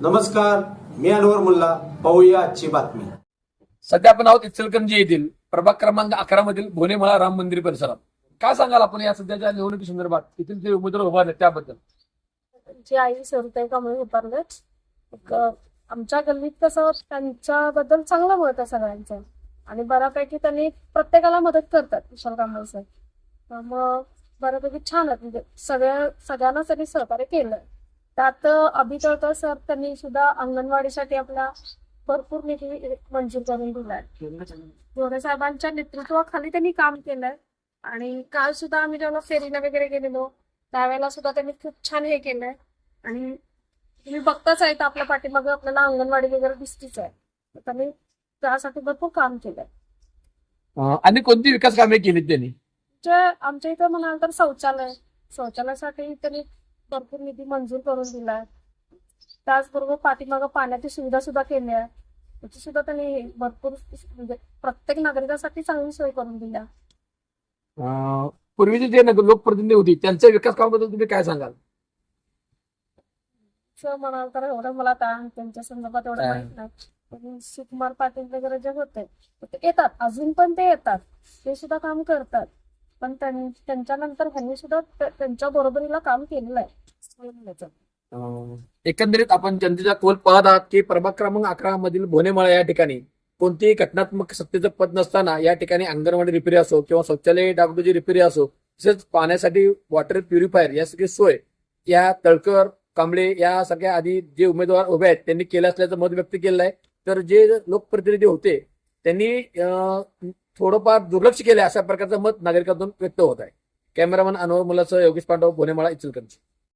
नमस्कार, मी अनवर मुल्ला. पाहूया आजची बातमी. सध्या आपण आहोत इचलकरंजी येथील प्रभाग क्रमांक 11 मधील भोनेमाळा राम मंदिर परिसरात. काय सांगाल आपण या सध्याच्या निवडणुकी संदर्भात येथील जे उमेदवार उभारले त्याबद्दल? जी आई सरुताई कांबळे उभारलेत. आमच्या गल्लीत कसं त्यांच्याबद्दल चांगलं मत आहे सगळ्यांचं आणि बऱ्यापैकी त्यांनी प्रत्येकाला मदत करतात विशाल कांबळे सर. मग बऱ्यापैकी छान आहेत, म्हणजे सगळ्यांना त्यांनी सहकार्य केलं. त्यात अभि तळकर सर त्यांनी सुद्धा अंगणवाडीसाठी आपला भरपूर निधी मंजूर करून दिलाय. गोरे साहेबांच्या नेतृत्वाखाली त्यांनी काम केलंय आणि काल सुद्धा आम्ही जेव्हा फेरीला वगैरे गेलेलो त्यावेळेला सुद्धा त्यांनी खूप छान हे केलंय. आणि तुम्ही बघताच आहे आपल्या पाठीमागे आपल्याला अंगणवाडी वगैरे दिसतीच आहे. त्यांनी त्यासाठी भरपूर काम केलंय. आणि कोणती विकास कामे केलीत त्यांनी? जे आमच्या इथं म्हणाल तर शौचालयासाठी त्यांनी भरपूर निधी मंजूर करून दिलाय. त्याचबरोबर पाठीमागं पाण्याची सुविधा सुद्धा केली आहे. त्याची सुद्धा त्यांनी भरपूर म्हणजे प्रत्येक नागरिकासाठी चांगली सोय करून दिल्या. पूर्वीचे जे लोकप्रतिनिधी होती त्यांच्या विकास कामाबद्दल तुम्ही काय सांगाल? म्हणाल तर एवढं मला त्यांच्या संदर्भात एवढं माहित नाही. पण सुकुमार पाटील वगैरे जे होते ते येतात, अजून पण ते येतात, ते सुद्धा काम करतात. पण त्यांच्यानंतर ह्यांनी सुद्धा त्यांच्या बरोबरीला काम केलेलं आहे. एकंदरीत आपण जनतेचा कौल पाहत आहात की प्रभाग क्रमांक 11 मधील भोनेमाळा या ठिकाणी कोणतेही घटनात्मक सत्तेचं पद नसताना या ठिकाणी अंगणवाडी रिपेरी असो किंवा शौचालय डागडुजी रिपेरी असो, तसेच पाण्यासाठी वॉटर प्युरिफायर या सगळी सोय या तळकर कांबळे या सगळ्या आधी जे उमेदवार उभे आहेत त्यांनी केलं असल्याचं मत व्यक्त केलं आहे. तर जे लोकप्रतिनिधी होते त्यांनी थोडंफार दुर्लक्ष केलं अशा प्रकारचं मत नागरिकांतून व्यक्त होत आहे. कॅमेरामन अनवर मुलासह योगेश पांडव, भोनेमाळा, इचलकरंजी.